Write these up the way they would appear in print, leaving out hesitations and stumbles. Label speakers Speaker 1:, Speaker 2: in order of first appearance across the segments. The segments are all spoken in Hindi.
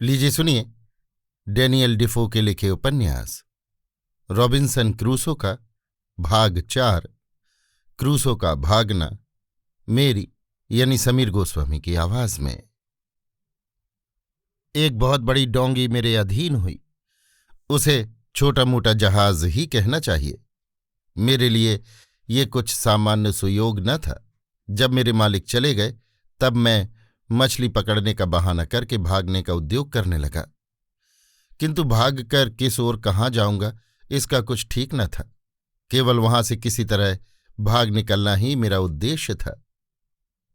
Speaker 1: लीजिए सुनिए डेनियल डिफो के लिखे उपन्यास रॉबिन्सन क्रूसो का भाग 4 क्रूसो का भागना मेरी यानी समीर गोस्वामी की आवाज में। एक बहुत बड़ी डोंगी मेरे अधीन हुई। उसे छोटा मोटा जहाज ही कहना चाहिए। मेरे लिए ये कुछ सामान्य सुयोग न था। जब मेरे मालिक चले गए तब मैं मछली पकड़ने का बहाना करके भागने का उद्योग करने लगा, किंतु भागकर किस ओर कहाँ जाऊंगा इसका कुछ ठीक न था। केवल वहां से किसी तरह भाग निकलना ही मेरा उद्देश्य था।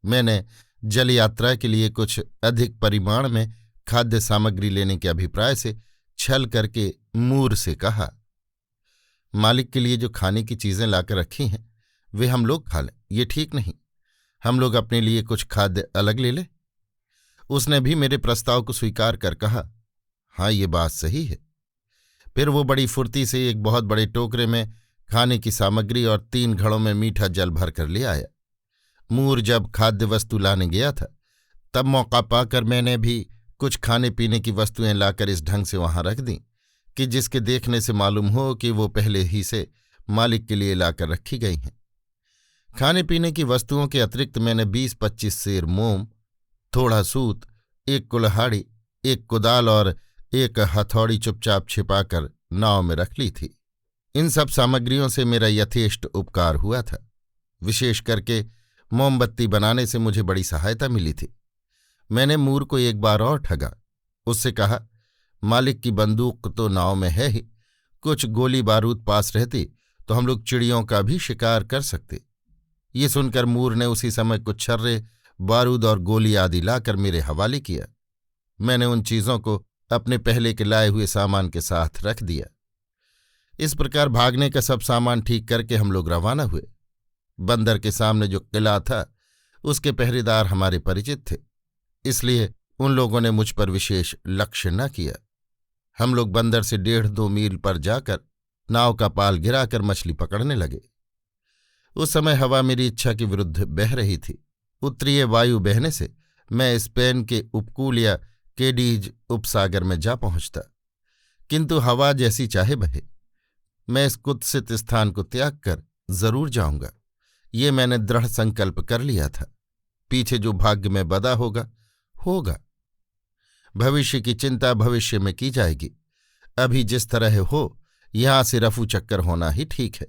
Speaker 1: मैंने जल यात्रा के लिए कुछ अधिक परिमाण में खाद्य सामग्री लेने के अभिप्राय से छल करके मूर से कहा, मालिक के लिए जो खाने की चीजें लाकर रखी हैं वे हम लोग खा लें, ये ठीक नहीं। हम लोग अपने लिए कुछ खाद्य अलग ले लें। उसने भी मेरे प्रस्ताव को स्वीकार कर कहा, हाँ ये बात सही है। फिर वो बड़ी फुर्ती से एक बहुत बड़े टोकरे में खाने की सामग्री और 3 घड़ों में मीठा जल भर कर ले आया। मूर जब खाद्य वस्तु लाने गया था तब मौका पाकर मैंने भी कुछ खाने पीने की वस्तुएं लाकर इस ढंग से वहां रख दी कि जिसके देखने से मालूम हो कि वो पहले ही से मालिक के लिए लाकर रखी गई हैं। खाने पीने की वस्तुओं के अतिरिक्त मैंने 20-25 सेर मोम, थोड़ा सूत, 1 कुल्हाड़ी, 1 कुदाल और 1 हथौड़ी चुपचाप छिपाकर नाव में रख ली थी। इन सब सामग्रियों से मेरा यथेष्ट उपकार हुआ था। विशेष करके मोमबत्ती बनाने से मुझे बड़ी सहायता मिली थी। मैंने मूर को एक बार और ठगा। उससे कहा, मालिक की बंदूक तो नाव में है ही, कुछ गोली बारूद पास रहती तो हम लोग चिड़ियों का भी शिकार कर सकते। ये सुनकर मूर ने उसी समय कुछ छर्रे, बारूद और गोली आदि लाकर मेरे हवाले किया। मैंने उन चीजों को अपने पहले के लाए हुए सामान के साथ रख दिया। इस प्रकार भागने का सब सामान ठीक करके हम लोग रवाना हुए। बंदर के सामने जो किला था उसके पहरेदार हमारे परिचित थे, इसलिए उन लोगों ने मुझ पर विशेष लक्ष्य न किया। हम लोग बंदर से 1.5-2 मील पर जाकर नाव का पाल गिराकर मछली पकड़ने लगे। उस समय हवा मेरी इच्छा के विरुद्ध बह रही थी। उत्तरीय वायु बहने से मैं स्पेन के उपकूल या केडीज उपसागर में जा पहुंचता, किंतु हवा जैसी चाहे बहे, मैं इस कुत्सित स्थान को त्याग कर जरूर जाऊंगा, ये मैंने दृढ़ संकल्प कर लिया था। पीछे जो भाग्य में बदा होगा होगा। भविष्य की चिंता भविष्य में की जाएगी। अभी जिस तरह हो यहां से रफू चक्कर होना ही ठीक है।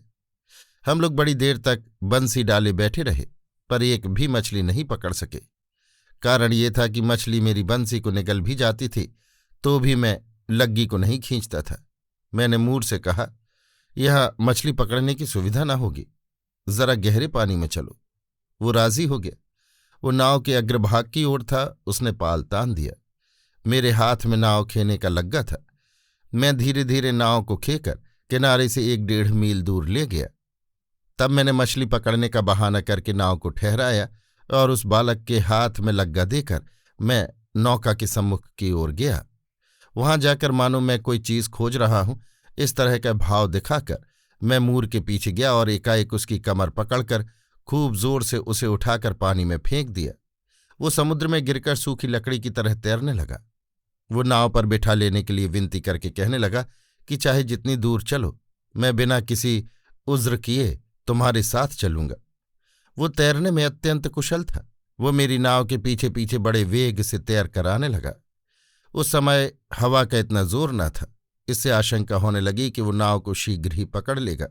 Speaker 1: हम लोग बड़ी देर तक बंसी डाले बैठे रहे पर एक भी मछली नहीं पकड़ सके। कारण ये था कि मछली मेरी बंसी को निगल भी जाती थी तो भी मैं लग्गी को नहीं खींचता था। मैंने मूर से कहा, यहां मछली पकड़ने की सुविधा ना होगी, जरा गहरे पानी में चलो। वो राजी हो गया। वो नाव के अग्रभाग की ओर था। उसने पाल तान दिया। मेरे हाथ में नाव खेने का लग्गा था। मैं धीरे धीरे नाव को खेकर किनारे से 1-1.5 मील दूर ले गया। तब मैंने मछली पकड़ने का बहाना करके नाव को ठहराया और उस बालक के हाथ में लग्गा देकर मैं नौका के सम्मुख की ओर गया। वहां जाकर मानो मैं कोई चीज खोज रहा हूं इस तरह का भाव दिखाकर मैं मूर के पीछे गया और एकाएक उसकी कमर पकड़कर खूब जोर से उसे उठाकर पानी में फेंक दिया। वो समुद्र में गिरकर सूखी लकड़ी की तरह तैरने लगा। वो नाव पर बिठा लेने के लिए विनती करके कहने लगा कि चाहे जितनी दूर चलो, मैं बिना किसी उज्र किए तुम्हारे साथ चलूंगा। वो तैरने में अत्यंत कुशल था। वो मेरी नाव के पीछे पीछे बड़े वेग से तैर कर आने लगा। उस समय हवा का इतना जोर न था, इससे आशंका होने लगी कि वो नाव को शीघ्र ही पकड़ लेगा।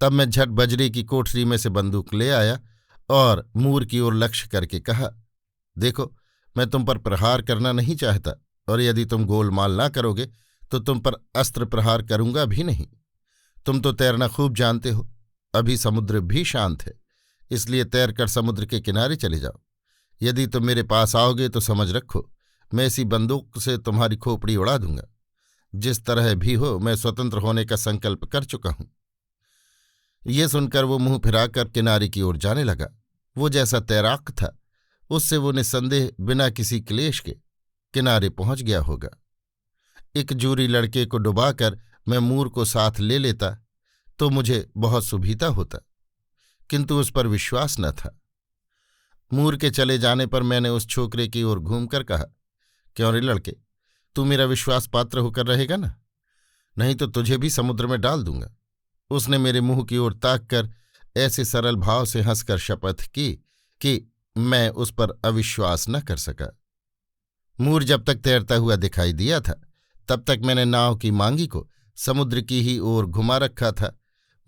Speaker 1: तब मैं झट बजरी की कोठरी में से बंदूक ले आया और मूर की ओर लक्ष्य करके कहा, देखो मैं तुम पर प्रहार करना नहीं चाहता और यदि तुम गोलमाल ना करोगे तो तुम पर अस्त्र प्रहार करूंगा भी नहीं। तुम तो तैरना खूब जानते हो। अभी समुद्र भी शांत है, इसलिए तैरकर समुद्र के किनारे चले जाओ। यदि तुम मेरे पास आओगे तो समझ रखो मैं इसी बंदूक से तुम्हारी खोपड़ी उड़ा दूंगा। जिस तरह भी हो मैं स्वतंत्र होने का संकल्प कर चुका हूं। ये सुनकर वो मुंह फिराकर किनारे की ओर जाने लगा। वो जैसा तैराक था उससे वो निस्संदेह बिना किसी क्लेश के किनारे पहुंच गया होगा। एक जूरी लड़के को डुबाकर मैं मूर को साथ ले लेता तो मुझे बहुत सुविधा होता, किंतु उस पर विश्वास न था। मूर के चले जाने पर मैंने उस छोकरे की ओर घूमकर कहा, क्यों रे लड़के, तू मेरा विश्वास पात्र होकर रहेगा ना? नहीं तो तुझे भी समुद्र में डाल दूंगा। उसने मेरे मुंह की ओर ताक कर ऐसे सरल भाव से हंसकर शपथ की कि मैं उस पर अविश्वास न कर सका। मूर जब तक तैरता हुआ दिखाई दिया था तब तक मैंने नाव की मांगी को समुद्र की ही ओर घुमा रखा था,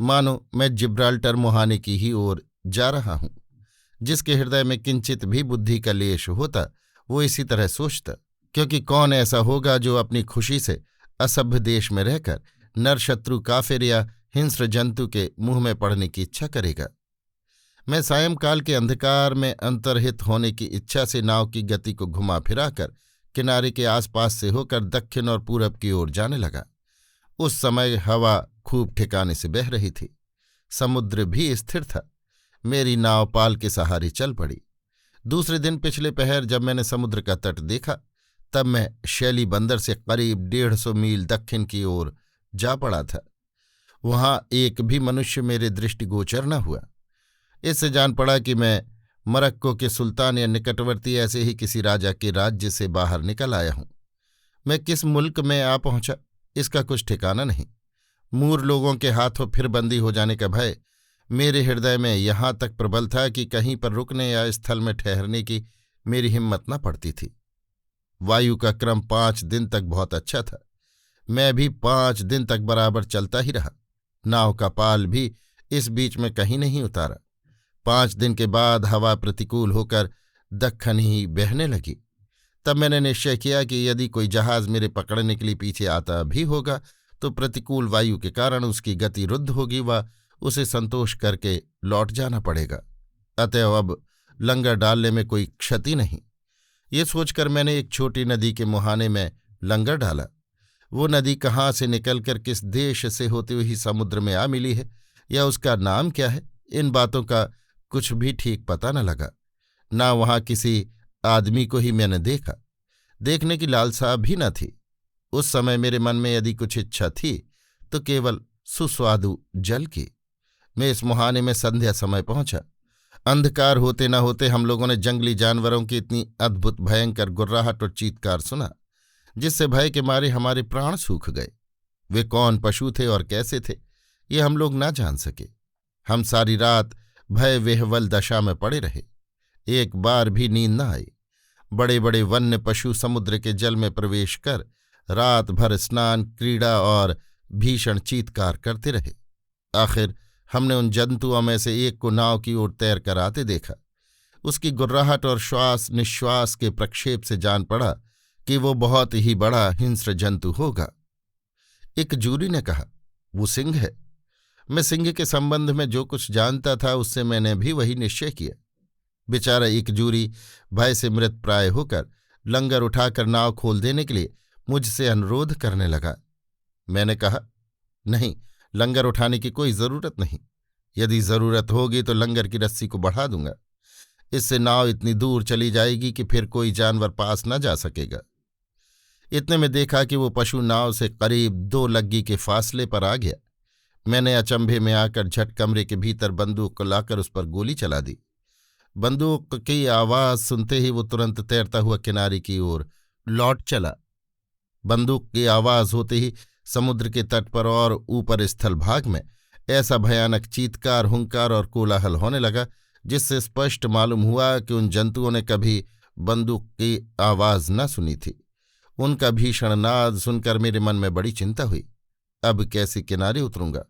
Speaker 1: मानो मैं जिब्राल्टर मुहाने की ही ओर जा रहा हूं। जिसके हृदय में किंचित भी बुद्धि का लेश होता वो इसी तरह सोचता, क्योंकि कौन ऐसा होगा जो अपनी खुशी से असभ्य देश में रहकर नरशत्रु काफिर या हिंस्र जंतु के मुंह में पड़ने की इच्छा करेगा। मैं सायंकाल के अंधकार में अंतर्हित होने की इच्छा से नाव की गति को घुमा फिराकर किनारे के आसपास से होकर दक्षिण और पूरब की ओर जाने लगा। उस समय हवा खूब ठिकाने से बह रही थी, समुद्र भी स्थिर था। मेरी नाव पाल के सहारे चल पड़ी। दूसरे दिन पिछले पहर जब मैंने समुद्र का तट देखा तब मैं शैली बंदर से करीब 150 मील दक्षिण की ओर जा पड़ा था। वहां एक भी मनुष्य मेरे दृष्टिगोचर न हुआ। इससे जान पड़ा कि मैं मरक्को के सुल्तान या निकटवर्ती ऐसे ही किसी राजा के राज्य से बाहर निकल आया हूं। मैं किस मुल्क में आ पहुंचा इसका कुछ ठिकाना नहीं। मूर लोगों के हाथों फिर बंदी हो जाने का भय मेरे हृदय में यहां तक प्रबल था कि कहीं पर रुकने या स्थल में ठहरने की मेरी हिम्मत न पड़ती थी। वायु का क्रम 5 दिन तक बहुत अच्छा था। मैं भी 5 दिन तक बराबर चलता ही रहा। नाव का पाल भी इस बीच में कहीं नहीं उतारा। 5 दिन के बाद हवा प्रतिकूल होकर दक्खन ही बहने लगी। तब मैंने निश्चय किया कि यदि कोई जहाज मेरे पकड़ने के लिए पीछे आता भी होगा तो प्रतिकूल वायु के कारण उसकी गति रुद्ध होगी व उसे संतोष करके लौट जाना पड़ेगा। अतएव अब लंगर डालने में कोई क्षति नहीं। ये सोचकर मैंने एक छोटी नदी के मुहाने में लंगर डाला। वो नदी कहाँ से निकलकर किस देश से होते हुए ही समुद्र में आ मिली है या उसका नाम क्या है, इन बातों का कुछ भी ठीक पता न लगा। ना वहां किसी आदमी को ही मैंने देखा। देखने की लालसा भी न थी। उस समय मेरे मन में यदि कुछ इच्छा थी तो केवल सुस्वादु जल की। मैं इस मुहाने में संध्या समय पहुंचा। अंधकार होते न होते हम लोगों ने जंगली जानवरों की इतनी अद्भुत भयंकर गुर्राहट और चीत्कार सुना जिससे भय के मारे हमारे प्राण सूख गए। वे कौन पशु थे और कैसे थे ये हम लोग ना जान सके। हम सारी रात भय विह्वल दशा में पड़े रहे। एक बार भी नींद न आई। बड़े बड़े वन्य पशु समुद्र के जल में प्रवेश कर रात भर स्नान, क्रीड़ा और भीषण चीत्कार करते रहे। आखिर हमने उन जंतुओं में से एक को नाव की ओर तैर कर आते देखा। उसकी गुर्राहट और श्वास निश्वास के प्रक्षेप से जान पड़ा कि वो बहुत ही बड़ा हिंस्र जंतु होगा। एक जूरी ने कहा, वो सिंह है। मैं सिंह के संबंध में जो कुछ जानता था उससे मैंने भी वही निश्चय किया। बेचारा एक जूरी भय से मृत प्राय होकर लंगर उठाकर नाव खोल देने के लिए मुझसे अनुरोध करने लगा। मैंने कहा, नहीं, लंगर उठाने की कोई जरूरत नहीं। यदि जरूरत होगी तो लंगर की रस्सी को बढ़ा दूंगा। इससे नाव इतनी दूर चली जाएगी कि फिर कोई जानवर पास न जा सकेगा। इतने में देखा कि वो पशु नाव से करीब 2 लग्गी के फासले पर आ गया। मैंने अचंभे में आकर झट कमरे के भीतर बंदूक को लाकर उस पर गोली चला दी। बंदूक की आवाज सुनते ही वो तुरंत तैरता हुआ किनारे की ओर लौट चला। बंदूक की आवाज होते ही समुद्र के तट पर और ऊपर स्थल भाग में ऐसा भयानक चीत्कार, हुंकार और कोलाहल होने लगा जिससे स्पष्ट मालूम हुआ कि उन जंतुओं ने कभी बंदूक की आवाज न सुनी थी। उनका भीषण नाद सुनकर मेरे मन में बड़ी चिंता हुई। अब कैसे किनारे उतरूंगा?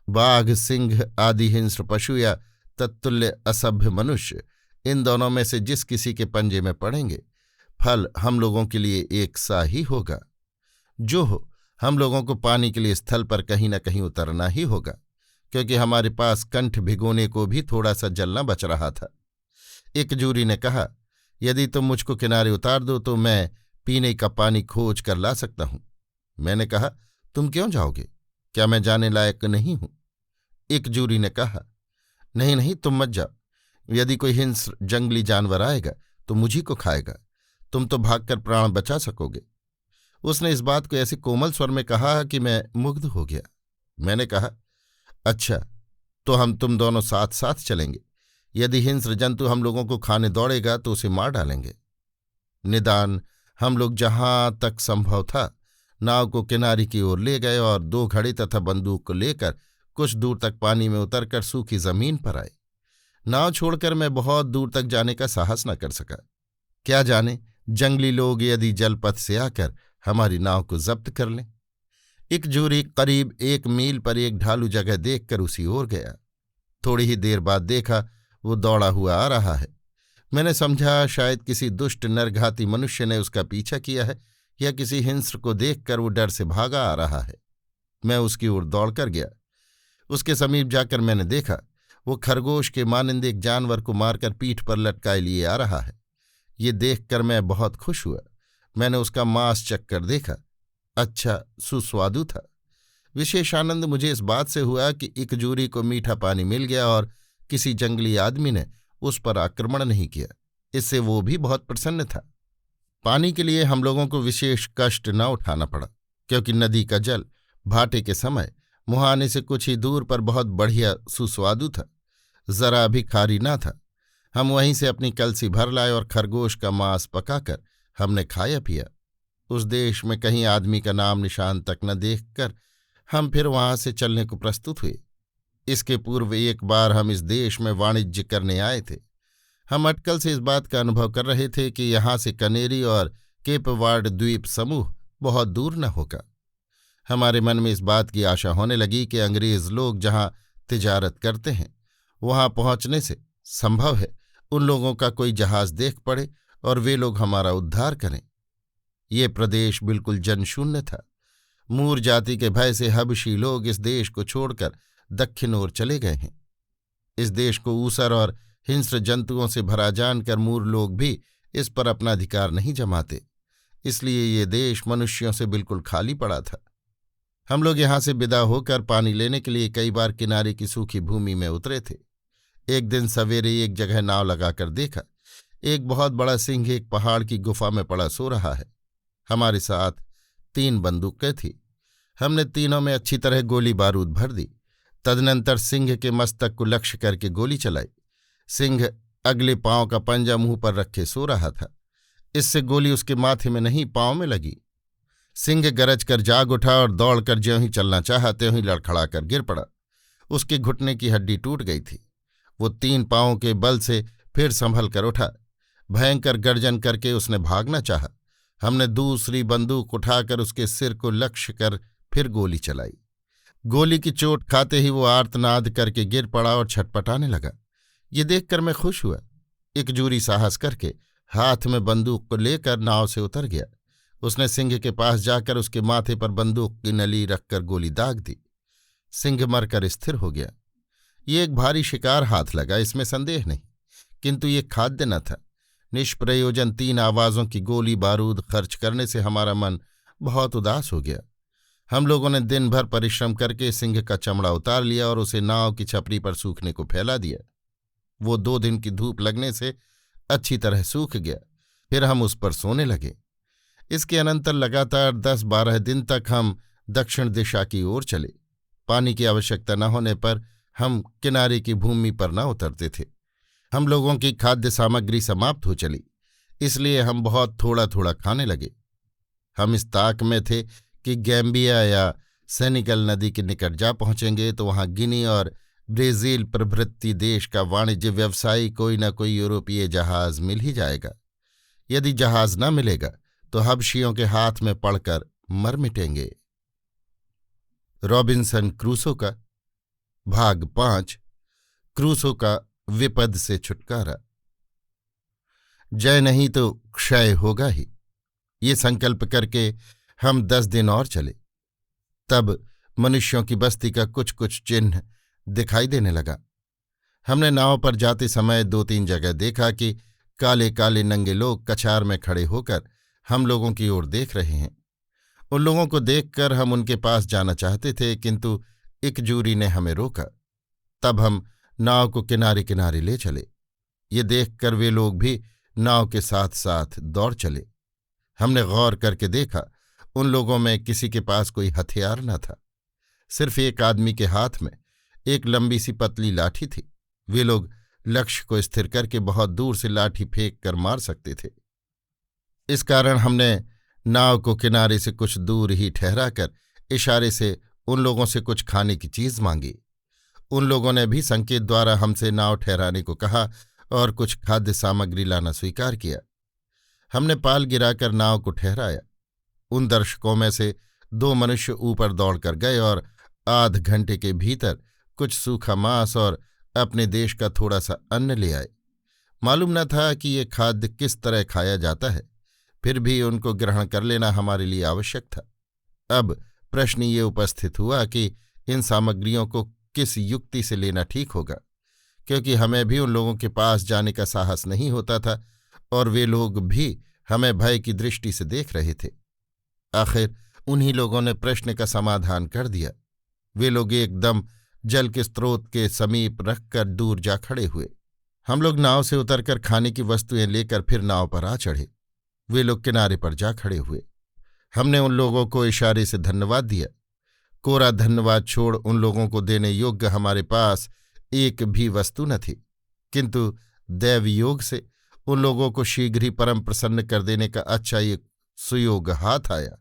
Speaker 1: बाघ, सिंह आदि हिंस्र पशु या तत्तुल्य असभ्य मनुष्य, इन दोनों में से जिस किसी के पंजे में पड़ेंगे फल हम लोगों के लिए एक सा ही होगा। जो हो, हम लोगों को पानी के लिए स्थल पर कहीं न कहीं उतरना ही होगा, क्योंकि हमारे पास कंठ भिगोने को भी थोड़ा सा जल न बच रहा था। एक जूरी ने कहा, यदि तुम मुझको किनारे उतार दो तो मैं पीने का पानी खोज कर ला सकता हूं। मैंने कहा, तुम क्यों जाओगे? क्या मैं जाने लायक नहीं हूं? एक जूरी ने कहा, नहीं नहीं, तुम मत जाओ। यदि कोई हिंस्र जंगली जानवर आएगा तो मुझी को खाएगा। तुम तो भागकर प्राण बचा सकोगे। उसने इस बात को ऐसे कोमल स्वर में कहा कि मैं मुग्ध हो गया। मैंने कहा, अच्छा, तो हम तुम दोनों साथ साथ चलेंगे। यदि हिंस्र जंतु हम लोगों को खाने दौड़ेगा तो उसे मार डालेंगे। निदान हम लोग जहां तक संभव था नाव को किनारे की ओर ले गए और 2 घड़े तथा बंदूक को लेकर कुछ दूर तक पानी में उतरकर सूखी जमीन पर आए। नाव छोड़कर मैं बहुत दूर तक जाने का साहस न कर सका। क्या जाने जंगली लोग यदि जलपथ से आकर हमारी नाव को जब्त कर लें। एक जोरी करीब 1 मील पर एक ढालू जगह देखकर उसी ओर गया। थोड़ी ही देर बाद देखा वो दौड़ा हुआ आ रहा है। मैंने समझा शायद किसी दुष्ट नरघाती मनुष्य ने उसका पीछा किया है या किसी हिंस्र को देखकर वो डर से भागा आ रहा है। मैं उसकी ओर दौड़कर गया। उसके समीप जाकर मैंने देखा वो खरगोश के मानिंद एक जानवर को मारकर पीठ पर लटकाए लिए आ रहा है। ये देखकर मैं बहुत खुश हुआ। मैंने उसका मांस चखकर देखा, अच्छा सुस्वादु था। विशेष आनंद मुझे इस बात से हुआ कि इकजूरी को मीठा पानी मिल गया और किसी जंगली आदमी ने उस पर आक्रमण नहीं किया। इससे वो भी बहुत प्रसन्न था। पानी के लिए हम लोगों को विशेष कष्ट न उठाना पड़ा, क्योंकि नदी का जल भाटे के समय मुहाने से कुछ ही दूर पर बहुत बढ़िया सुस्वादु था, जरा भी खारी न था। हम वहीं से अपनी कलसी भर लाए और खरगोश का मांस पकाकर हमने खाया पिया। उस देश में कहीं आदमी का नाम निशान तक न देखकर हम फिर वहां से चलने को प्रस्तुत हुए। इसके पूर्व एक बार हम इस देश में वाणिज्य करने आए थे। हम अटकल से इस बात का अनुभव कर रहे थे कि यहाँ से कनेरी और केपवार्ड द्वीप समूह बहुत दूर न होगा। हमारे मन में इस बात की आशा होने लगी कि अंग्रेज लोग जहाँ तिजारत करते हैं वहां पहुंचने से संभव है उन लोगों का कोई जहाज देख पड़े और वे लोग हमारा उद्धार करें। ये प्रदेश बिल्कुल जनशून्य था। मूर जाति के भय से हबशी लोग इस देश को छोड़कर दक्षिण ओर चले गए हैं। इस देश को ऊसर और हिंस्र जंतुओं से भरा जानकर मूर लोग भी इस पर अपना अधिकार नहीं जमाते, इसलिए ये देश मनुष्यों से बिल्कुल खाली पड़ा था। हम लोग यहाँ से विदा होकर पानी लेने के लिए कई बार किनारे की सूखी भूमि में उतरे थे। एक दिन सवेरे एक जगह नाव लगाकर देखा, एक बहुत बड़ा सिंह एक पहाड़ की गुफा में पड़ा सो रहा है। हमारे साथ 3 बंदूकें थीं। हमने तीनों में अच्छी तरह गोली बारूद भर दी। तदनंतर सिंह के मस्तक को लक्ष्य करके गोली चलाई। सिंह अगले पांव का पंजा मुंह पर रखे सो रहा था। इससे गोली उसके माथे में नहीं पांव में लगी। सिंह गरज कर जाग उठा और दौड़कर ज्यों ही चलना चाहा त्यों ही लड़खड़ाकर गिर पड़ा। उसके घुटने की हड्डी टूट गई थी। वो 3 पांवों के बल से फिर संभल कर उठा। भयंकर गर्जन करके उसने भागना चाहा। हमने दूसरी बंदूक उठाकर उसके सिर को लक्ष्य कर फिर गोली चलाई। गोली की चोट खाते ही वो आर्तनाद करके गिर पड़ा और छटपटाने लगा। ये देखकर मैं खुश हुआ। इकजूरी साहस करके हाथ में बंदूक को लेकर नाव से उतर गया। उसने सिंह के पास जाकर उसके माथे पर बंदूक की नली रखकर गोली दाग दी। सिंह मरकर स्थिर हो गया। ये एक भारी शिकार हाथ लगा, इसमें संदेह नहीं, किंतु ये खाद्य न था। निष्प्रयोजन 3 आवाज़ों की गोली बारूद खर्च करने से हमारा मन बहुत उदास हो गया। हम लोगों ने दिन भर परिश्रम करके सिंह का चमड़ा उतार लिया और उसे नाव की छपरी पर सूखने को फैला दिया। वो 2 दिन की धूप लगने से अच्छी तरह सूख गया। फिर हम उस पर सोने लगे। इसके अनंतर लगातार 10-12 दिन तक हम दक्षिण दिशा की ओर चले। पानी की आवश्यकता न होने पर हम किनारे की भूमि पर न उतरते थे। हम लोगों की खाद्य सामग्री समाप्त हो चली, इसलिए हम बहुत थोड़ा थोड़ा खाने लगे। हम इस ताक में थे कि गैम्बिया या सेनेगल नदी के निकट जा पहुंचेंगे तो वहां गिनी और ब्राजील प्रभृति देश का वाणिज्य व्यवसायी कोई न कोई यूरोपीय जहाज मिल ही जाएगा। यदि जहाज न मिलेगा तो हबशियों के हाथ में पड़कर मर मिटेंगे। रॉबिन्सन क्रूसो का भाग 5 क्रूसो का विपद से छुटकारा। जय नहीं तो क्षय होगा ही, ये संकल्प करके हम 10 दिन और चले। तब मनुष्यों की बस्ती का कुछ कुछ चिन्ह दिखाई देने लगा। हमने नाव पर जाते समय 2-3 जगह देखा कि काले काले नंगे लोग कछार में खड़े होकर हम लोगों की ओर देख रहे हैं। उन लोगों को देखकर हम उनके पास जाना चाहते थे, किंतु इकजूरी ने हमें रोका। तब हम नाव को किनारे किनारे ले चले। ये देखकर वे लोग भी नाव के साथ साथ दौड़ चले। हमने गौर करके देखा, उन लोगों में किसी के पास कोई हथियार न था। सिर्फ एक आदमी के हाथ में एक लंबी सी पतली लाठी थी। वे लोग लक्ष्य को स्थिर करके बहुत दूर से लाठी फेंक कर मार सकते थे। इस कारण हमने नाव को किनारे से कुछ दूर ही ठहराकर इशारे से उन लोगों से कुछ खाने की चीज मांगी। उन लोगों ने भी संकेत द्वारा हमसे नाव ठहराने को कहा और कुछ खाद्य सामग्री लाना स्वीकार किया। हमने पाल गिराकर नाव को ठहराया। उन दर्शकों में से 2 मनुष्य ऊपर दौड़कर गए और आध घंटे के भीतर कुछ सूखा मांस और अपने देश का थोड़ा सा अन्न ले आए। मालूम न था कि ये खाद्य किस तरह खाया जाता है, फिर भी उनको ग्रहण कर लेना हमारे लिए आवश्यक था। अब प्रश्न ये उपस्थित हुआ कि इन सामग्रियों को किस युक्ति से लेना ठीक होगा, क्योंकि हमें भी उन लोगों के पास जाने का साहस नहीं होता था और वे लोग भी हमें भय की दृष्टि से देख रहे थे। आखिर उन्हीं लोगों ने प्रश्न का समाधान कर दिया। वे लोग एकदम जल के स्रोत के समीप रखकर दूर जा खड़े हुए। हम लोग नाव से उतरकर खाने की वस्तुएं लेकर फिर नाव पर आ चढ़े। वे लोग किनारे पर जा खड़े हुए। हमने उन लोगों को इशारे से धन्यवाद दिया। कोरा धन्यवाद छोड़ उन लोगों को देने योग्य हमारे पास एक भी वस्तु न थी, किंतु दैवयोग से उन लोगों को शीघ्र ही परम प्रसन्न कर देने का अच्छा एक सुयोग हाथ आया।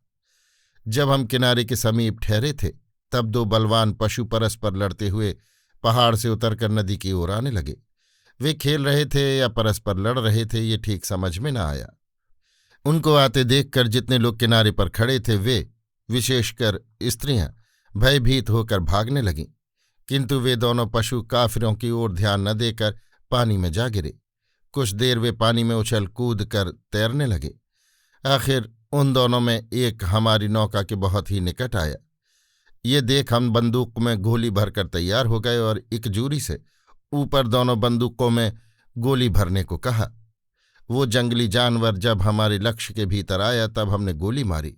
Speaker 1: जब हम किनारे के समीप ठहरे थे तब 2 बलवान पशु परस्पर लड़ते हुए पहाड़ से उतरकर नदी की ओर आने लगे। वे खेल रहे थे या परस्पर लड़ रहे थे, ये ठीक समझ में न आया। उनको आते देखकर जितने लोग किनारे पर खड़े थे वे, विशेषकर स्त्रियां, भयभीत होकर भागने लगीं, किंतु वे दोनों पशु काफिरों की ओर ध्यान न देकर पानी में जा गिरे। कुछ देर वे पानी में उछल कूद कर तैरने लगे। आखिर उन दोनों में एक हमारी नौका के बहुत ही निकट आया। ये देख हम बंदूक में गोली भरकर तैयार हो गए और एकजूरी से ऊपर दोनों बंदूकों में गोली भरने को कहा। वो जंगली जानवर जब हमारे लक्ष्य के भीतर आया तब हमने गोली मारी।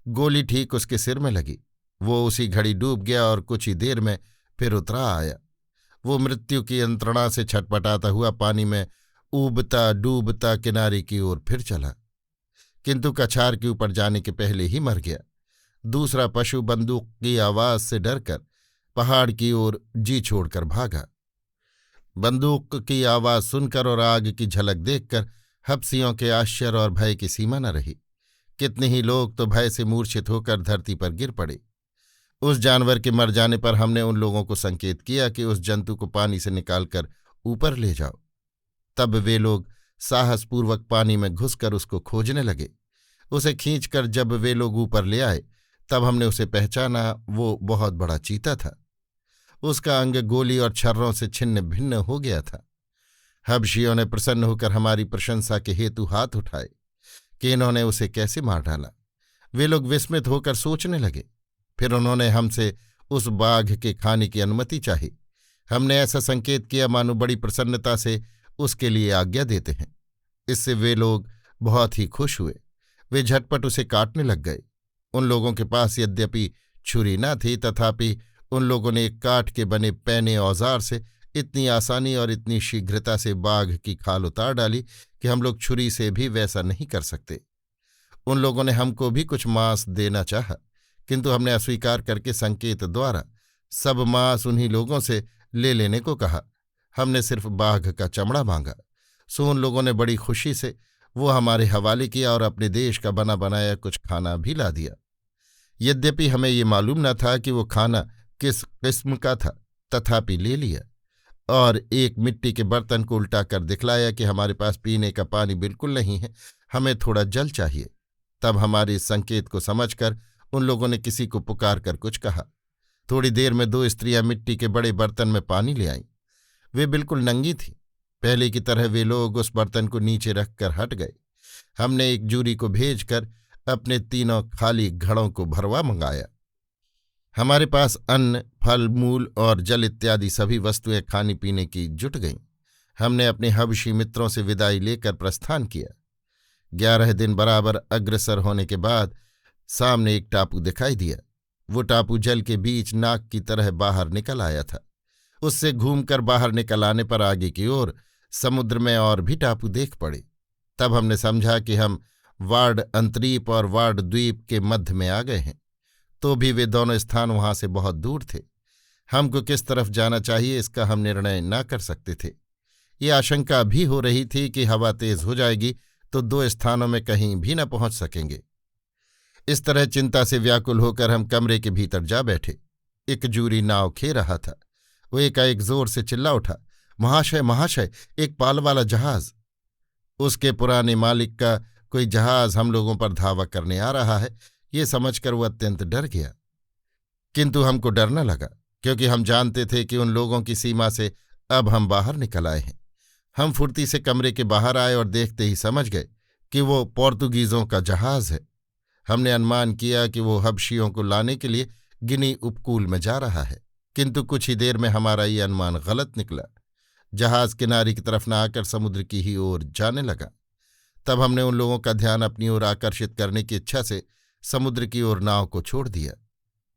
Speaker 1: गोली ठीक उसके सिर में लगी। वो उसी घड़ी डूब गया और कुछ ही देर में फिर उतरा आया। वो मृत्यु की यंत्रणा से छटपटाता हुआ पानी में ऊबता डूबता किनारे की ओर फिर चला, किंतु कछार के ऊपर जाने के पहले ही मर गया। दूसरा पशु बंदूक की आवाज से डरकर पहाड़ की ओर जी छोड़कर भागा। बंदूक की आवाज सुनकर और आग की झलक देखकर हबसियों के आश्चर्य और भय की सीमा न रही। कितने ही लोग तो भय से मूर्छित होकर धरती पर गिर पड़े। उस जानवर के मर जाने पर हमने उन लोगों को संकेत किया कि उस जंतु को पानी से निकालकर ऊपर ले जाओ। तब वे लोग साहसपूर्वक पानी में घुसकर उसको खोजने लगे। उसे खींचकर जब वे लोग ऊपर ले आए तब हमने उसे पहचाना। वो बहुत बड़ा चीता था। उसका अंग गोली और छर्रों से छिन्न भिन्न हो गया था। हबशियों ने प्रसन्न होकर हमारी प्रशंसा के हेतु हाथ उठाए कि इन्होंने उसे कैसे मार डाला। वे लोग विस्मित होकर सोचने लगे। फिर उन्होंने हमसे उस बाघ के खाने की अनुमति चाही। हमने ऐसा संकेत किया मानो बड़ी प्रसन्नता से उसके लिए आज्ञा देते हैं। इससे वे लोग बहुत ही खुश हुए। वे झटपट उसे काटने लग गए। उन लोगों के पास यद्यपि छुरी न थी, तथापि उन लोगों ने एक काठ के बने पैने औजार से इतनी आसानी और इतनी शीघ्रता से बाघ की खाल उतार डाली कि हम लोग छुरी से भी वैसा नहीं कर सकते। उन लोगों ने हमको भी कुछ मांस देना चाहा, किंतु हमने अस्वीकार करके संकेत द्वारा सब मांस उन्हीं लोगों से ले लेने को कहा। हमने सिर्फ बाघ का चमड़ा मांगा। सो उन लोगों ने बड़ी खुशी से वो हमारे हवाले किया और अपने देश का बना बनाया कुछ खाना भी ला दिया। यद्यपि हमें ये मालूम न था कि वो खाना किस किस्म का था, तथापि ले लिया और एक मिट्टी के बर्तन को उल्टा कर दिखलाया कि हमारे पास पीने का पानी बिल्कुल नहीं है, हमें थोड़ा जल चाहिए। तब हमारे इस संकेत को समझकर उन लोगों ने किसी को पुकार कर कुछ कहा। थोड़ी देर में 2 स्त्रियां मिट्टी के बड़े बर्तन में पानी ले आईं। वे बिल्कुल नंगी थीं। पहले की तरह वे लोग उस बर्तन को नीचे रखकर हट गए। हमने एक जूरी को भेजकर अपने 3 खाली घड़ों को भरवा मंगाया। हमारे पास अन्न, फल मूल और जल इत्यादि सभी वस्तुएं खाने पीने की जुट गईं। हमने अपने हबशी मित्रों से विदाई लेकर प्रस्थान किया। 11 दिन बराबर अग्रसर होने के बाद सामने एक टापू दिखाई दिया। वो टापू जल के बीच नाक की तरह बाहर निकल आया था। उससे घूमकर बाहर निकल आने पर आगे की ओर समुद्र में और भी टापू देख पड़े। तब हमने समझा कि हम वार्ड अंतरीप और वार्ड द्वीप के मध्य में आ गए हैं। तो भी वे दोनों स्थान वहां से बहुत दूर थे। हमको किस तरफ जाना चाहिए इसका हम निर्णय न कर सकते थे। ये आशंका भी हो रही थी कि हवा तेज हो जाएगी तो 2 स्थानों में कहीं भी न पहुंच सकेंगे। इस तरह चिंता से व्याकुल होकर हम कमरे के भीतर जा बैठे। एक जूरी नाव खे रहा था। वो एकाएक जोर से चिल्ला उठा, महाशय महाशय, एक पाल वाला जहाज। उसके पुराने मालिक का कोई जहाज हम लोगों पर धावा करने आ रहा है, ये समझकर वो अत्यंत डर गया। किंतु हमको डर न लगा, क्योंकि हम जानते थे कि उन लोगों की सीमा से अब हम बाहर निकल आए हैं। हम फुर्ती से कमरे के बाहर आए और देखते ही समझ गए कि वो पोर्तुगीजों का जहाज है। हमने अनुमान किया कि वो हबशियों को लाने के लिए गिनी उपकूल में जा रहा है, किंतु कुछ ही देर में हमारा ये अनुमान गलत निकला। जहाज किनारे की तरफ न आकर समुद्र की ही ओर जाने लगा। तब हमने उन लोगों का ध्यान अपनी ओर आकर्षित करने की इच्छा से समुद्र की ओर नाव को छोड़ दिया।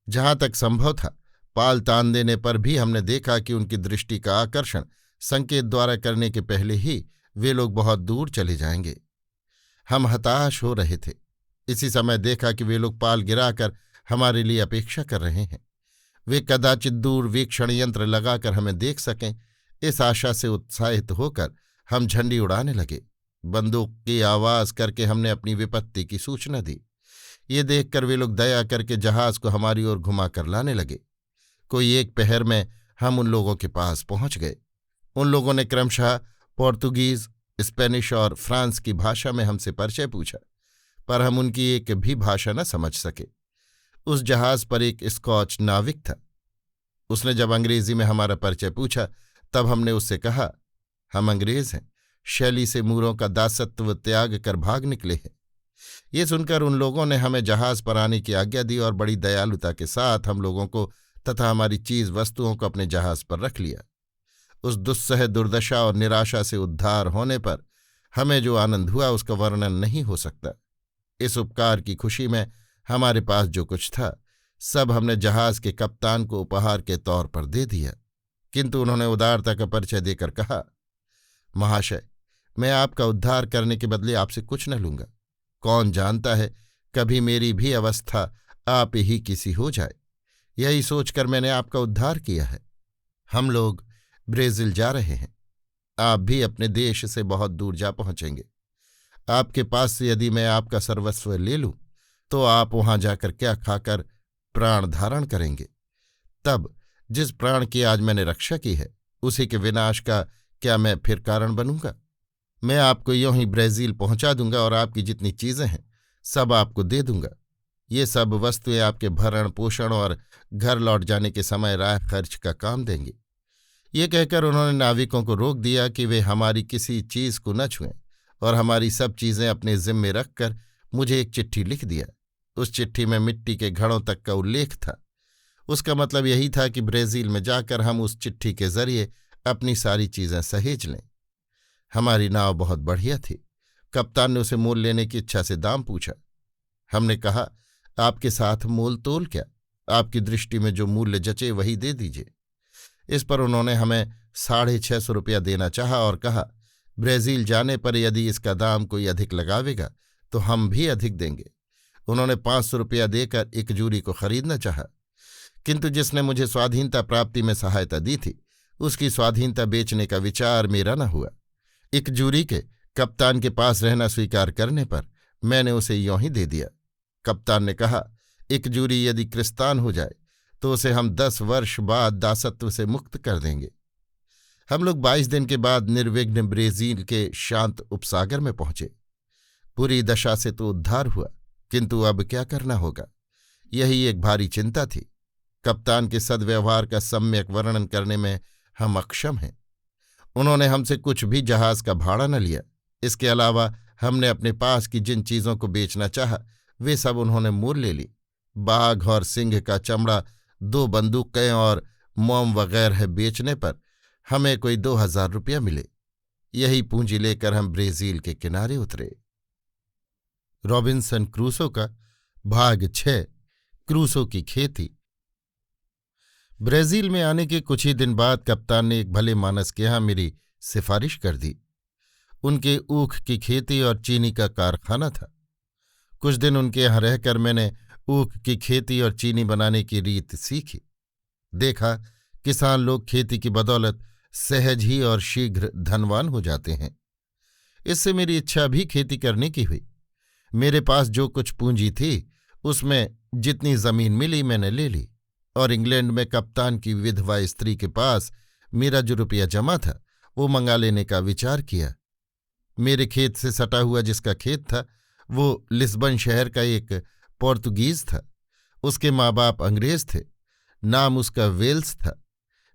Speaker 1: जहां तक संभव था, पाल तान देने पर भी हमने देखा कि उनकी दृष्टि का आकर्षण संकेत द्वारा करने के पहले ही वे लोग बहुत दूर चले जाएंगे। हम हताश हो रहे थे। इसी समय देखा कि वे लोग पाल गिराकर हमारे लिए अपेक्षा कर रहे हैं। वे कदाचित दूर वीक्षण यंत्र लगाकर हमें देख सकें, इस आशा से उत्साहित होकर हम झंडी उड़ाने लगे। बंदूक की आवाज करके हमने अपनी विपत्ति की सूचना दी। ये देखकर वे लोग दया करके जहाज को हमारी ओर घुमाकर लाने लगे। कोई एक पहर में हम उन लोगों के पास पहुंच गए। उन लोगों ने क्रमशः पोर्तुगीज, स्पेनिश और फ्रांस की भाषा में हमसे परिचय पूछा, पर हम उनकी एक भी भाषा न समझ सके। उस जहाज पर एक स्कॉच नाविक था। उसने जब अंग्रेजी में हमारा परिचय पूछा, तब हमने उससे कहा, हम अंग्रेज हैं, शैली से मूरों का दासत्व त्याग कर भाग निकले हैं। ये सुनकर उन लोगों ने हमें जहाज पर आने की आज्ञा दी और बड़ी दयालुता के साथ हम लोगों को तथा हमारी चीज वस्तुओं को अपने जहाज पर रख लिया। उस दुस्सह दुर्दशा और निराशा से उद्धार होने पर हमें जो आनंद हुआ उसका वर्णन नहीं हो सकता। इस उपकार की खुशी में हमारे पास जो कुछ था सब हमने जहाज के कप्तान को उपहार के तौर पर दे दिया। किंतु उन्होंने उदारता का परिचय देकर कहा, महाशय, मैं आपका उद्धार करने के बदले आपसे कुछ न लूंगा। कौन जानता है कभी मेरी भी अवस्था आप ही किसी हो जाए। यही सोचकर मैंने आपका उद्धार किया है। हम लोग ब्राजील जा रहे हैं। आप भी अपने देश से बहुत दूर जा पहुंचेंगे। आपके पास से यदि मैं आपका सर्वस्व ले लूं तो आप वहां जाकर क्या खाकर प्राण धारण करेंगे। तब जिस प्राण की आज मैंने रक्षा की है उसी के विनाश का क्या मैं फिर कारण बनूंगा। मैं आपको यूं ही ब्राजील पहुंचा दूंगा और आपकी जितनी चीजें हैं सब आपको दे दूंगा। ये सब वस्तुएं आपके भरण पोषण और घर लौट जाने के समय राह खर्च का काम देंगी। ये कहकर उन्होंने नाविकों को रोक दिया कि वे हमारी किसी चीज को न छुएं और हमारी सब चीजें अपने जिम्मे रखकर मुझे एक चिट्ठी लिख दिया। उस चिट्ठी में मिट्टी के घड़ों तक का उल्लेख था। उसका मतलब यही था कि ब्राजील में जाकर हम उस चिट्ठी के जरिए अपनी सारी चीजें सहेज लें। हमारी नाव बहुत बढ़िया थी। कप्तान ने उसे मोल लेने की इच्छा से दाम पूछा। हमने कहा, आपके साथ मोल तोल क्या, आपकी दृष्टि में जो मूल्य जचे वही दे दीजिए। इस पर उन्होंने हमें 650 रुपया देना चाहा और कहा, ब्राजील जाने पर यदि इसका दाम कोई अधिक लगावेगा तो हम भी अधिक देंगे। उन्होंने 500 रुपया देकर एक जूरी को खरीदना चाहा, किंतु जिसने मुझे स्वाधीनता प्राप्ति में सहायता दी थी उसकी स्वाधीनता बेचने का विचार मेरा न हुआ। एक जूरी के कप्तान के पास रहना स्वीकार करने पर मैंने उसे यों ही दे दिया। कप्तान ने कहा, एक जूरी यदि क्रिस्तान हो जाए तो उसे हम 10 वर्ष बाद दासत्व से मुक्त कर देंगे। हम लोग 22 दिन के बाद निर्विघ्न ब्राजील के शांत उपसागर में पहुंचे। बुरी दशा से तो उद्धार हुआ, किंतु अब क्या करना होगा, यही एक भारी चिंता थी। कप्तान के सद्व्यवहार का सम्यक वर्णन करने में हम अक्षम हैं। उन्होंने हमसे कुछ भी जहाज का भाड़ा न लिया। इसके अलावा हमने अपने पास की जिन चीजों को बेचना चाहा वे सब उन्होंने मोल ले ली। बाघ और सिंह का चमड़ा, 2 बंदूकें और मोम वगैरह बेचने पर हमें कोई 2000 रुपया मिले। यही पूंजी लेकर हम ब्राजील के किनारे उतरे। रॉबिन्सन क्रूसो का भाग 6, क्रूसो की खेती। ब्राजील में आने के कुछ ही दिन बाद कप्तान ने एक भले मानस के यहाँ मेरी सिफारिश कर दी। उनके ऊख की खेती और चीनी का कारखाना था। कुछ दिन उनके यहाँ रहकर मैंने ऊख की खेती और चीनी बनाने की रीत सीखी। देखा किसान लोग खेती की बदौलत सहज ही और शीघ्र धनवान हो जाते हैं। इससे मेरी इच्छा भी खेती करने की हुई। मेरे पास जो कुछ पूंजी थी उसमें जितनी जमीन मिली मैंने ले ली और इंग्लैंड में कप्तान की विधवा स्त्री के पास मेरा जो रुपया जमा था वो मंगा लेने का विचार किया। मेरे खेत से सटा हुआ जिसका खेत था वो लिस्बन शहर का एक पोर्तुगीज था। उसके माँ बाप अंग्रेज थे। नाम उसका वेल्स था।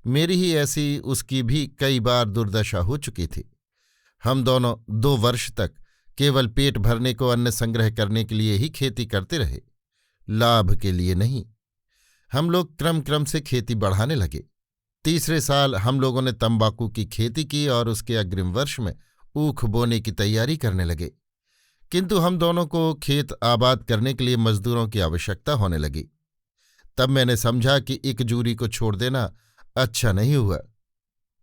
Speaker 1: मेरी ही ऐसी उसकी भी कई बार दुर्दशा हो चुकी थी। हम दोनों 2 वर्ष तक केवल पेट भरने को अन्न संग्रह करने के लिए ही खेती करते रहे, लाभ के लिए नहीं। हम लोग क्रम क्रम से खेती बढ़ाने लगे। तीसरे साल हम लोगों ने तंबाकू की खेती की और उसके अग्रिम वर्ष में ऊख बोने की तैयारी करने लगे। किंतु हम दोनों को खेत आबाद करने के लिए मजदूरों की आवश्यकता होने लगी। तब मैंने समझा कि एकजूरी को छोड़ देना अच्छा नहीं हुआ,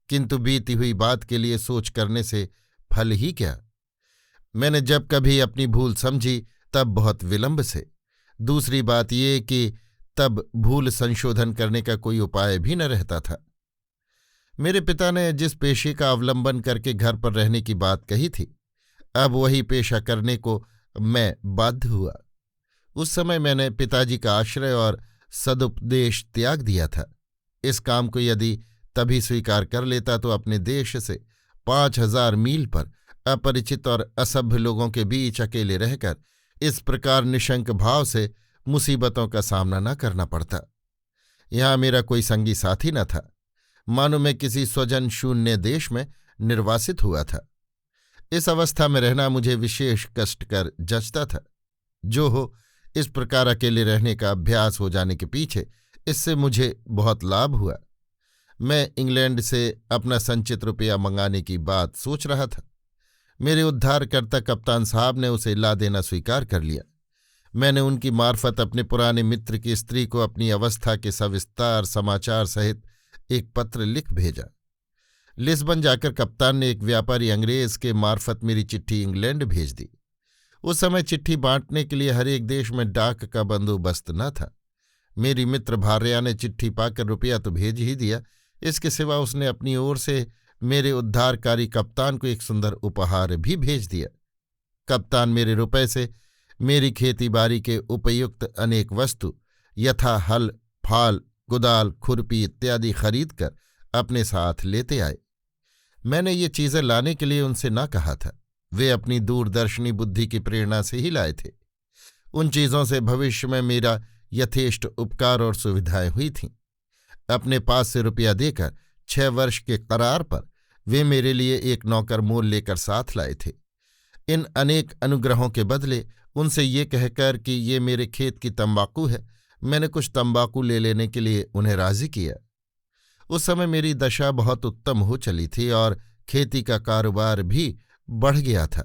Speaker 1: किंतु बीती हुई बात के लिए सोच करने से फल ही क्या। मैंने जब कभी अपनी भूल समझी तब बहुत विलंब से। दूसरी बात ये कि तब भूल संशोधन करने का कोई उपाय भी न रहता था। मेरे पिता ने जिस पेशे का अवलंबन करके घर पर रहने की बात कही थी, अब वही पेशा करने को मैं बाध्य हुआ। उस समय मैंने पिताजी का आश्रय और सदुपदेश त्याग दिया था। इस काम को यदि तभी स्वीकार कर लेता तो अपने देश से 5000 मील पर अपरिचित और असभ्य लोगों के बीच अकेले रहकर इस प्रकार निशंक भाव से मुसीबतों का सामना न करना पड़ता। यहां मेरा कोई संगी साथी न था, मानो मैं किसी स्वजन शून्य देश में निर्वासित हुआ था। इस अवस्था में रहना मुझे विशेष कष्टकर जचता था। जो हो, इस प्रकार अकेले रहने का अभ्यास हो जाने के पीछे इससे मुझे बहुत लाभ हुआ। मैं इंग्लैंड से अपना संचित रुपया मंगाने की बात सोच रहा था। मेरे उद्धारकर्ता कप्तान साहब ने उसे ला देना स्वीकार कर लिया। मैंने उनकी मार्फत अपने पुराने मित्र की स्त्री को अपनी अवस्था के सविस्तार समाचार सहित एक पत्र लिख भेजा। लिस्बन जाकर कप्तान ने एक व्यापारी अंग्रेज के मार्फत मेरी चिट्ठी इंग्लैंड भेज दी। उस समय चिट्ठी बांटने के लिए हर एक देश में डाक का बंदोबस्त न था। मेरी मित्र भार्या ने चिट्ठी पाकर रुपया तो भेज ही दिया, इसके सिवा उसने अपनी ओर से मेरे उद्धारकारी कप्तान को एक सुंदर उपहार भी भेज दिया। कप्तान मेरे रुपए से मेरी खेतीबाड़ी के उपयुक्त अनेक वस्तु यथा हल, फाल, कुदाल, खुरपी इत्यादि खरीदकर अपने साथ लेते आए। मैंने ये चीजें लाने के लिए उनसे न कहा था, वे अपनी दूरदर्शनी बुद्धि की प्रेरणा से ही लाए थे। उन चीजों से भविष्य में मेरा यथेष्ट उपकार और सुविधाएं हुई थीं। अपने पास से रुपया देकर 6 वर्ष के करार पर वे मेरे लिए एक नौकर मोल लेकर साथ लाए थे। इन अनेक अनुग्रहों के बदले उनसे ये कहकर कि ये मेरे खेत की तंबाकू है, मैंने कुछ तंबाकू ले लेने के लिए उन्हें राजी किया। उस समय मेरी दशा बहुत उत्तम हो चली थी और खेती का कारोबार भी बढ़ गया था।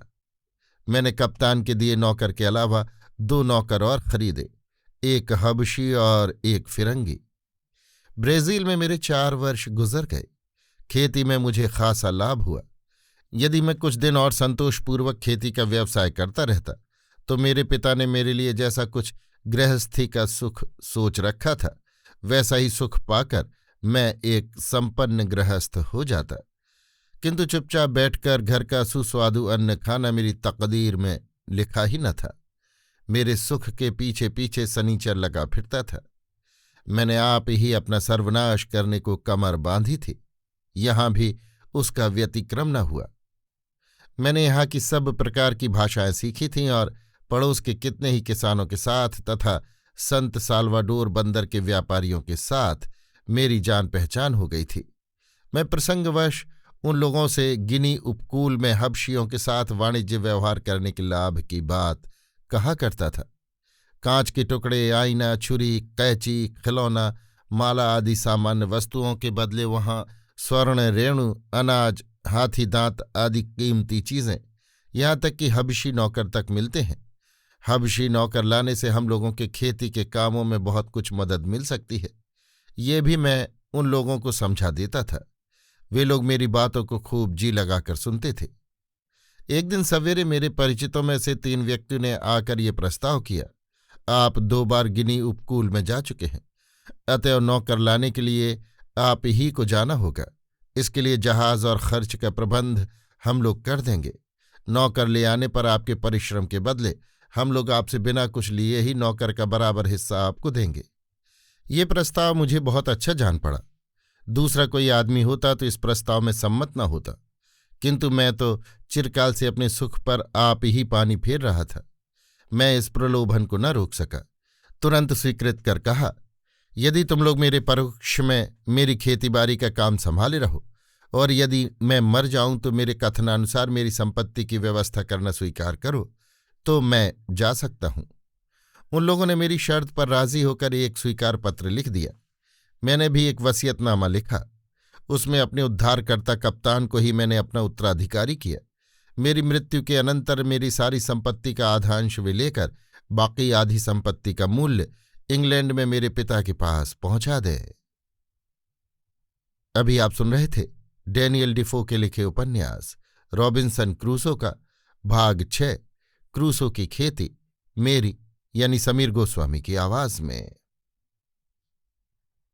Speaker 1: मैंने कप्तान के दिए नौकर के अलावा 2 नौकर और खरीदे, एक हबशी और एक फिरंगी। ब्राजील में मेरे 4 वर्ष गुजर गए। खेती में मुझे खासा लाभ हुआ। यदि मैं कुछ दिन और संतोषपूर्वक खेती का व्यवसाय करता रहता तो मेरे पिता ने मेरे लिए जैसा कुछ गृहस्थी का सुख सोच रखा था वैसा ही सुख पाकर मैं एक संपन्न गृहस्थ हो जाता। किंतु चुपचाप बैठकर घर का सुस्वादु अन्न खाना मेरी तकदीर में लिखा ही न था। मेरे सुख के पीछे पीछे सनीचर लगा फिरता था। मैंने आप ही अपना सर्वनाश करने को कमर बांधी थी। यहां भी उसका व्यतिक्रम न हुआ। मैंने यहाँ की सब प्रकार की भाषाएं सीखी थीं और पड़ोस के कितने ही किसानों के साथ तथा संत साल्वाडोर बंदर के व्यापारियों के साथ मेरी जान पहचान हो गई थी। मैं प्रसंगवश उन लोगों से गिनी उपकूल में हबशियों के साथ वाणिज्य व्यवहार करने के लाभ की बात कहा करता था। कांच के टुकड़े, आईना, छुरी, कैंची, खिलौना, माला आदि सामान्य वस्तुओं के बदले वहां स्वर्ण रेणु, अनाज, हाथी दांत आदि कीमती चीजें, यहाँ तक कि हबशी नौकर तक मिलते हैं। हबशी नौकर लाने से हम लोगों के खेती के कामों में बहुत कुछ मदद मिल सकती है, ये भी मैं उन लोगों को समझा देता था। वे लोग मेरी बातों को खूब जी लगाकर सुनते थे। एक दिन सवेरे मेरे परिचितों में से 3 व्यक्तियों ने आकर ये प्रस्ताव किया, आप 2 बार गिनी उपकूल में जा चुके हैं, अतएव नौकर लाने के लिए आप ही को जाना होगा। इसके लिए जहाज और खर्च का प्रबंध हम लोग कर देंगे। नौकर ले आने पर आपके परिश्रम के बदले हम लोग आपसे बिना कुछ लिए ही नौकर का बराबर हिस्सा आपको देंगे। ये प्रस्ताव मुझे बहुत अच्छा जान पड़ा। दूसरा कोई आदमी होता तो इस प्रस्ताव में सम्मत न होता, किंतु मैं तो चिरकाल से अपने सुख पर आप ही पानी फेर रहा था। मैं इस प्रलोभन को न रोक सका। तुरंत स्वीकृत कर कहा, यदि तुम लोग मेरे परोक्ष में मेरी खेतीबाड़ी का काम संभाले रहो और यदि मैं मर जाऊं तो मेरे कथनानुसार मेरी संपत्ति की व्यवस्था करना स्वीकार करो तो मैं जा सकता हूं। उन लोगों ने मेरी शर्त पर राजी होकर एक स्वीकार पत्र लिख दिया। मैंने भी एक वसीयतनामा लिखा। उसमें अपने उद्धारकर्ता कप्तान को ही मैंने अपना उत्तराधिकारी किया। मेरी मृत्यु के अनंतर मेरी सारी संपत्ति का आधांश वे लेकर बाकी आधी संपत्ति का मूल्य इंग्लैंड में मेरे पिता के पास पहुंचा दे। अभी आप सुन रहे थे डैनियल डिफो के लिखे उपन्यास रॉबिन्सन क्रूसो का भाग 6 क्रूसो की खेती, मेरी यानी समीर गोस्वामी की आवाज में।